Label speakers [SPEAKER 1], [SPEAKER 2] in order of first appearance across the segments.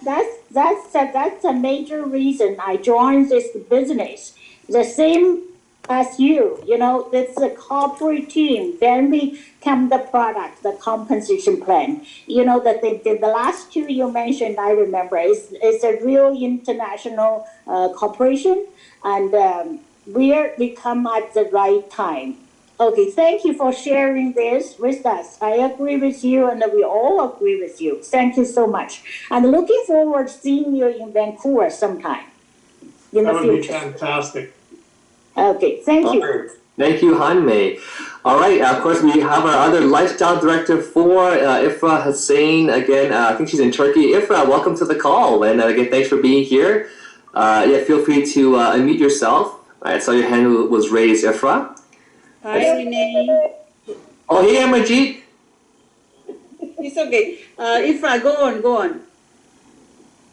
[SPEAKER 1] that's a major reason I joined this business. The same as you, it's a corporate team. Then we come the product, the compensation plan. The last two you mentioned, I remember, is a real international corporation, and we come at the right time. Okay, thank you for sharing this with us. I agree with you, and we all agree with you. Thank you so much. I'm looking forward to seeing you in Vancouver sometime in the future.
[SPEAKER 2] That would be fantastic.
[SPEAKER 1] Okay, thank you.
[SPEAKER 3] Right. Thank you, Hanmei. All right, of course, we have our other lifestyle director for Ifra Hussain. Again, I think she's in Turkey. Ifra, welcome to the call. And again, thanks for being here. Feel free to unmute yourself. I saw your hand was raised, Ifra.
[SPEAKER 4] Hi, Renee.
[SPEAKER 3] Oh, hey, Amarjeet.
[SPEAKER 4] It's okay. Ifra, go on.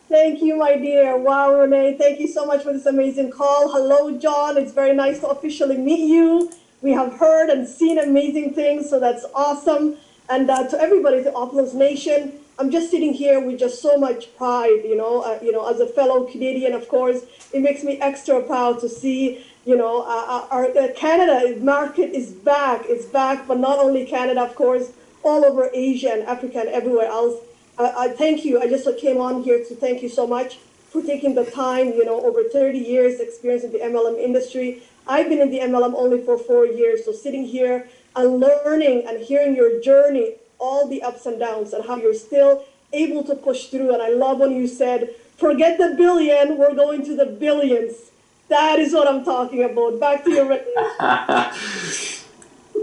[SPEAKER 5] Thank you, my dear. Wow, Renee, thank you so much for this amazing call. Hello, John. It's very nice to officially meet you. We have heard and seen amazing things, so that's awesome. And to everybody, to Opulence Nation, I'm just sitting here with just so much pride, as a fellow Canadian, of course. It makes me extra proud to see, our Canada market is back. It's back, but not only Canada, of course, all over Asia and Africa and everywhere else. I thank you. I just came on here to thank you so much for taking the time, over 30 years experience in the MLM industry. I've been in the MLM only for 4 years. So sitting here and learning and hearing your journey, all the ups and downs, and how you're still able to push through. And I love when you said, forget the billion, we're going to the billions. That is what I'm talking about. Back to you, Renee.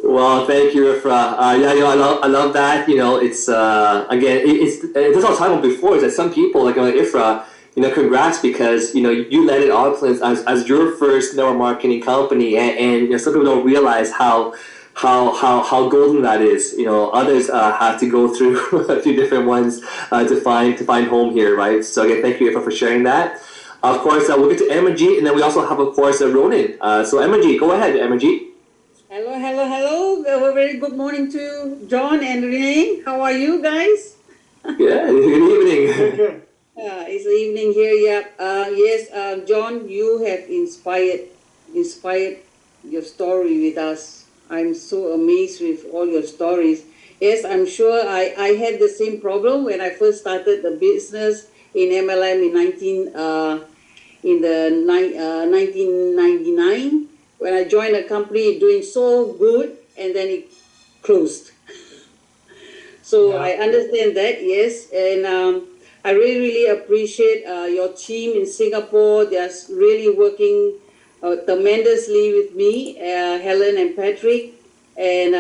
[SPEAKER 3] Well, thank you, Ifra. I love that. It's again, it's all talking about before. Is that some people like Ifra, congrats because you led it Opulence as your first network marketing company, and some people don't realize how golden that is. Others have to go through a few different ones to find home here, right? So again, thank you, Ifra, for sharing that. Of course, we'll get to Amarjeet, and then we also have, of course, Ronan. So Amarjeet, go ahead, Amarjeet.
[SPEAKER 4] Hello. A very good morning to John and Renee. How are you guys?
[SPEAKER 3] Yeah, good evening.
[SPEAKER 4] It's evening here, yeah. Yes, John, you have inspired your story with us. I'm so amazed with all your stories. Yes, I'm sure I had the same problem when I first started the business in MLM in 1999. When I joined a company doing so good, and then it closed. So yeah. I understand that, yes. And I really appreciate your team in Singapore. They're really working tremendously with me, Helen and Patrick. And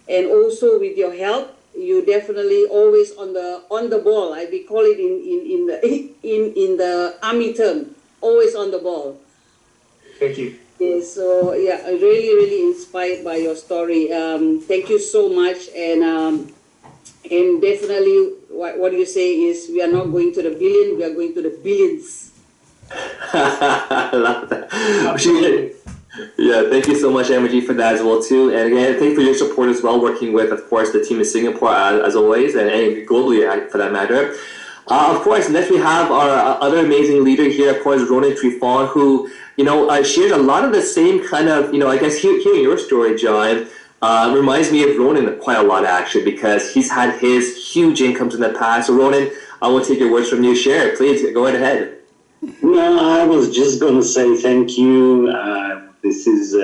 [SPEAKER 4] also with your help, you definitely always on the ball. We call it in the army term, always on the ball.
[SPEAKER 2] Thank you.
[SPEAKER 4] Yes, so yeah, really inspired by your story. Thank you so much, and definitely what you say is we are not going to the billion, we are going to the billions.
[SPEAKER 3] I love that. Yeah, thank you so much, Amarjeet, for that as well too. And again, thank you for your support as well, working with, of course, the team in Singapore as always, and globally for that matter. Of course, next we have our other amazing leader here, of course, Ronan Trifon, who shares a lot of the same kind of, I guess hearing your story, John, reminds me of Ronan quite a lot actually, because he's had his huge incomes in the past. So Ronan, I will take your words from you. Share, please go right ahead.
[SPEAKER 6] No, I was just going to say thank you. This is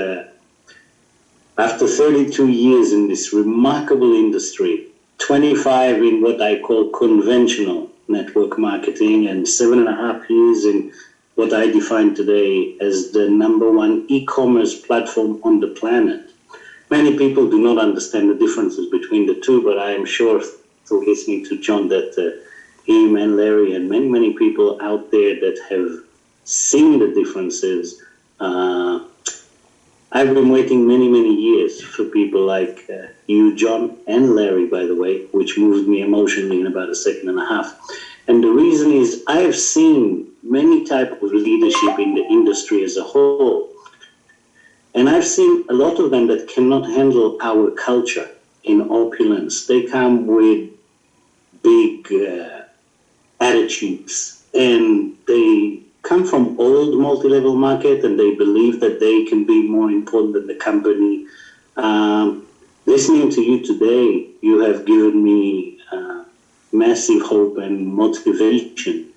[SPEAKER 6] after 32 years in this remarkable industry, 25 in what I call conventional network marketing, and 7.5 years in what I define today as the #1 e-commerce platform on the planet. Many people do not understand the differences between the two, but I am sure through listening to John that him and Larry and many people out there that have seen the differences. I've been waiting many years for people like you, John, and Larry, by the way, which moved me emotionally in about a second and a half. And the reason is I have seen many types of leadership in the industry as a whole. And I've seen a lot of them that cannot handle our culture in Opulence. They come with big attitudes, and they come from old multi-level market, and they believe that they can be more important than the company. Listening to you today, you have given me massive hope and motivation,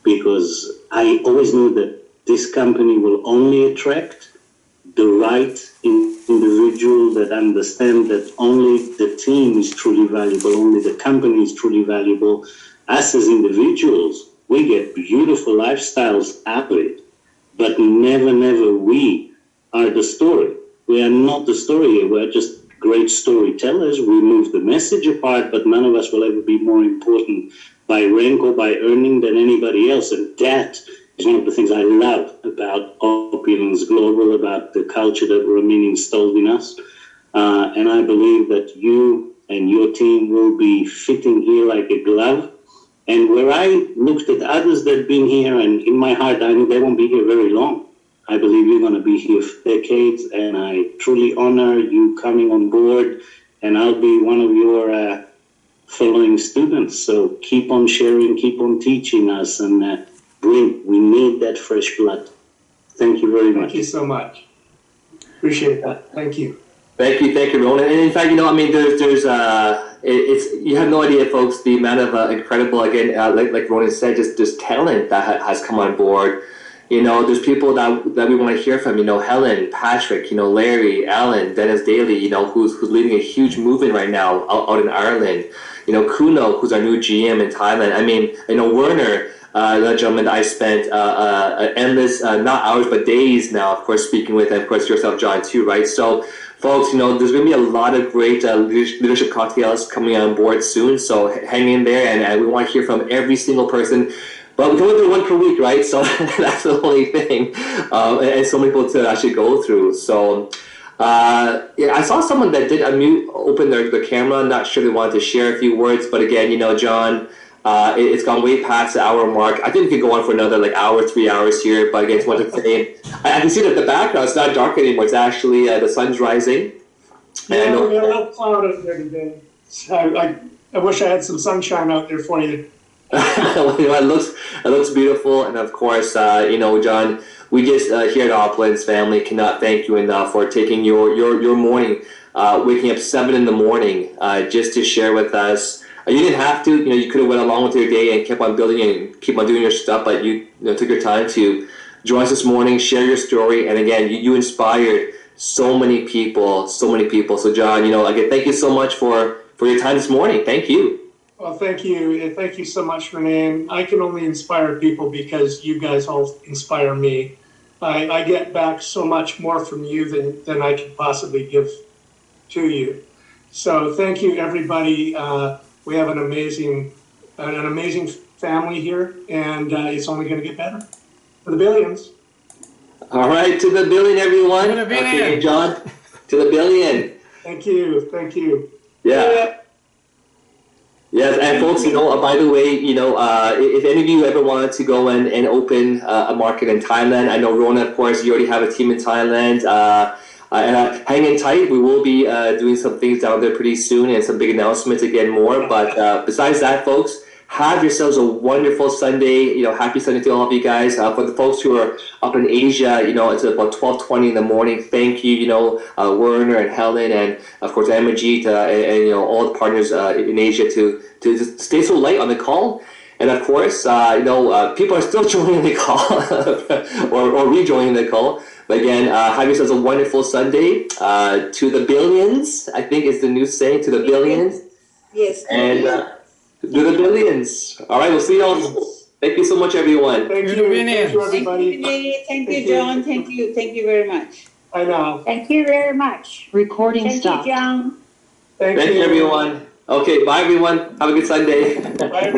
[SPEAKER 6] because I always knew that this company will only attract the right individual that understand that only the team is truly valuable, only the company is truly valuable. Us as individuals, we get beautiful lifestyles out of it, but never we are the story. We are not the story here. We're just great storytellers. We move the message apart, but none of us will ever be more important by rank or by earning than anybody else. And that is one of the things I love about Opulence Global, about the culture that Ramin installed in us. And I believe that you and your team will be fitting here like a glove. And where I looked at others that have been here, and in my heart, I know they won't be here very long. I believe you're going to be here for decades, and I truly honor you coming on board, and I'll be one of your following students. So keep on sharing, keep on teaching us, and we need that fresh blood. Thank you very much.
[SPEAKER 2] Thank you so much. Appreciate that. Thank you.
[SPEAKER 3] Thank you, Ronan. And in fact, it's you have no idea, folks, the amount of incredible, again, like Ronan said, just talent that has come on board. There's people that we want to hear from. Helen, Patrick, Larry, Alan, Dennis Daly, who's leading a huge movement right now out in Ireland. Kuno, who's our new GM in Thailand. I mean, Werner, the gentleman that I spent endless, not hours, but days now, of course, speaking with, and of course yourself, John, too, right? So, folks, there's going to be a lot of great leadership cocktails coming on board soon. So hang in there, and we want to hear from every single person. But we can only do one per week, right? So that's the only thing, and so many people to actually go through. So, I saw someone that did open their camera. I'm not sure they wanted to share a few words, but again, John, it's gone way past the hour mark. I think we could go on for another hour, 3 hours here. But again, I just wanted to say, I can see that the background, it's not dark anymore. It's actually the sun's rising.
[SPEAKER 2] Yeah, we got a little cloud out there today. So I wish I had some sunshine out there for you.
[SPEAKER 3] It looks beautiful, and of course, John, we just here at Opulence family cannot thank you enough for taking your morning, waking up 7 in the morning, just to share with us. You didn't have to, you could have went along with your day and kept on building and keep on doing your stuff, but you took your time to join us this morning, share your story, and again, you inspired so many people. So, John, again, thank you so much for your time this morning. Thank you.
[SPEAKER 2] Well, thank you. Thank you so much, Renee. I can only inspire people because you guys all inspire me. I get back so much more from you than I could possibly give to you. So thank you, everybody. We have an amazing family here, and it's only going to get better for the billions.
[SPEAKER 3] All right, to the billion, everyone.
[SPEAKER 7] To the billion.
[SPEAKER 3] Okay, John, to the billion.
[SPEAKER 2] Thank you.
[SPEAKER 3] Yeah. Yes, and folks, by the way, if any of you ever wanted to go and open a market in Thailand, I know Rona, of course, you already have a team in Thailand. Hang in tight. We will be doing some things down there pretty soon and some big announcements again more. But besides that, folks, have yourselves a wonderful Sunday. Happy Sunday to all of you guys. For the folks who are up in Asia, it's about 12:20 in the morning. Thank you, Werner and Helen, and of course Amajit, and all the partners in Asia to just stay so late on the call. And of course, people are still joining the call or rejoining the call. But again, have yourselves a wonderful Sunday. To the billions, I think is the new saying. To the billions.
[SPEAKER 4] Yes.
[SPEAKER 3] And to the billions. All right, we'll see you all. Thank you so much, everyone.
[SPEAKER 2] Thank you, everybody.
[SPEAKER 4] Thank you, John. Thank you very much.
[SPEAKER 2] I know.
[SPEAKER 1] Thank you very much.
[SPEAKER 8] Recording stopped.
[SPEAKER 1] Thank you, John.
[SPEAKER 2] Thank
[SPEAKER 3] you, everyone. Okay, bye, everyone. Have a good Sunday.
[SPEAKER 2] Bye, everyone.